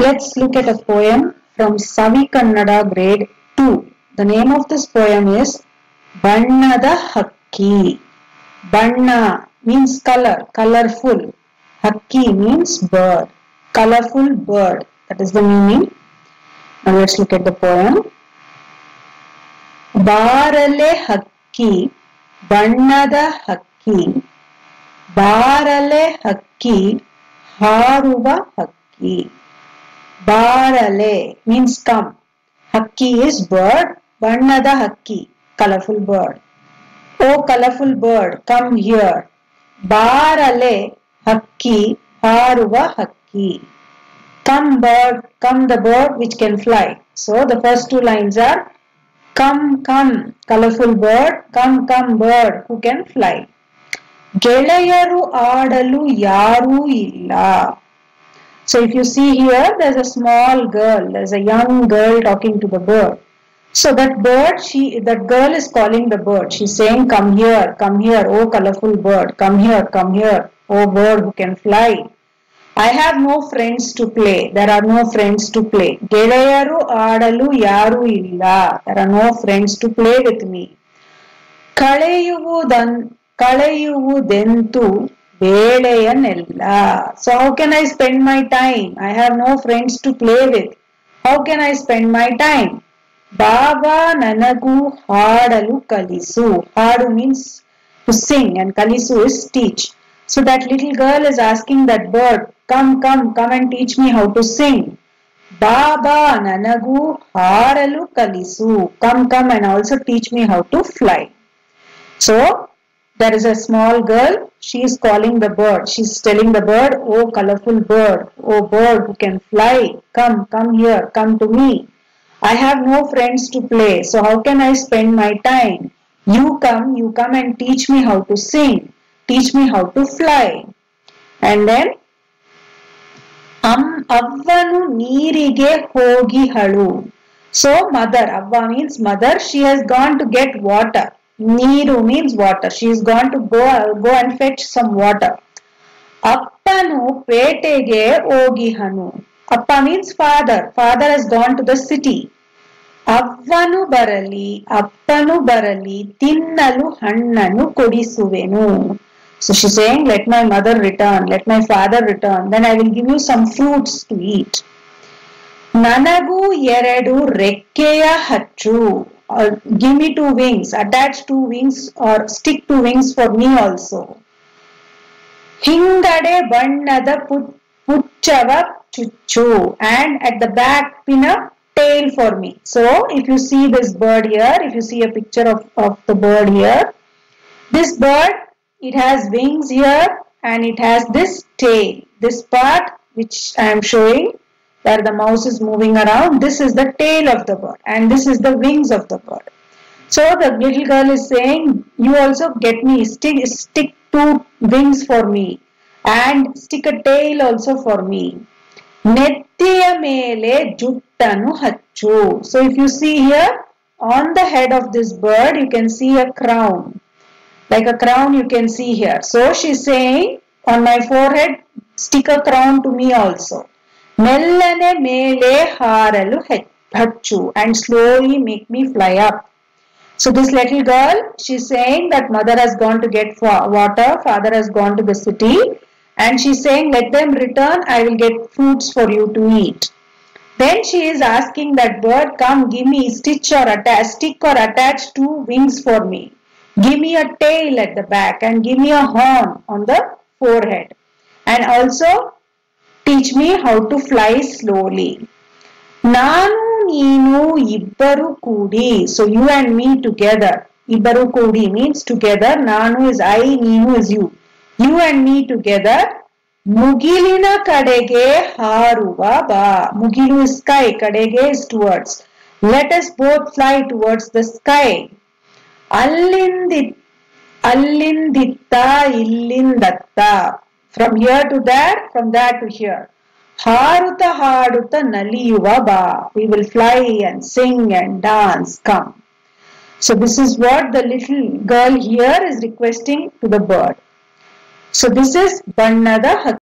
Let's look at a poem from Savi Kannada grade 2. The name of this poem is Bannada Hakki. Banna means color, colorful. Hakki means bird, colorful bird. That is the meaning. Now let's look at the poem. Barale Hakki, Bannada Hakki. Barale Hakki, Haruva Hakki. Barale means come. Hakki is bird. Bannada Hakki, colorful bird. Oh colorful bird, come here. Barale Hakki, Haruva Hakki. Come bird, come the bird which can fly. So the first two lines are come, come, colorful bird, come, come bird who can fly. Gelayaru aadalu yaru illa. So if you see here, there's a small girl, there's a young girl talking to the bird. So that bird, that girl is calling the bird. She's saying, come here, oh colorful bird, come here, oh bird who can fly. I have no friends to play. There are no friends to play. Gelayaru aadalu yaru illa. There are no friends to play with me. Kalayuvudentu veleyanella. So how can I spend my time? I have no friends to play with. How can I spend my time? Baba nanagu haadalu kalisu. Haadu means to sing and kalisu is teach. So that little girl is asking that bird, come and teach me how to sing. Baba nanagu haadalu kalisu. Come and also teach me how to fly. So there is a small girl. She is calling the bird. She is telling the bird, oh colorful bird, oh bird who can fly, come here, come to me. I have no friends to play, so how can I spend my time? You come and teach me how to sing, teach me how to fly. And then avvanu neerige hogihalu. So mother, avva means mother, she has gone to get water. Neeru means water. She is gone to go and fetch some water. Appanu petege ogihanu. Appa means father. Father has gone to the city. Avvanu barali, appanu barali, tinnalu hannanu kodisuvenu. So she is saying, let my mother return, let my father return, then I will give you some fruits to eat. Nanagu eradu rekkeya hachchu. Give me 2 wings, attach 2 wings or stick 2 wings for me also. Hingade bannada puchava chuchu, and at the back pin a tail for me. So if you see this bird here, if you see a picture of the bird here, this bird, it has wings here and it has this tail. This part which I am showing, where the mouse is moving around, this is the tail of the bird and this is the wings of the bird. So the little girl is saying, you also get me, stick 2 wings for me and stick a tail also for me. Nettiya mele juttanu hachchu. So if you see here, on the head of this bird, you can see a crown. Like a crown you can see here. So she is saying, on my forehead, stick a crown to me also. Mellane mele haralu hachchu, and slowly make me fly up. So this little girl, she is saying that mother has gone to get water, father has gone to the city, and she is saying, let them return, I will get fruits for you to eat. Then she is asking that bird, come give me stick or attach 2 wings for me. Give me a tail at the back and give me a horn on the forehead. And also teach me how to fly slowly. Nanu neenu ibbaru koodi. So you and me together. Ibbaru koodi means together. Nanu is I, neenu is you. You and me together. Mugilina kadege haruva ba. Mugilu is sky. Kadege is towards. Let us both fly towards the sky. Allinditta illindatta. From here to there, from there to here. Haruta haduta naliyuva ba. We will fly and sing and dance. Come. So this is what the little girl here is requesting to the bird. So this is Bannada Hakki.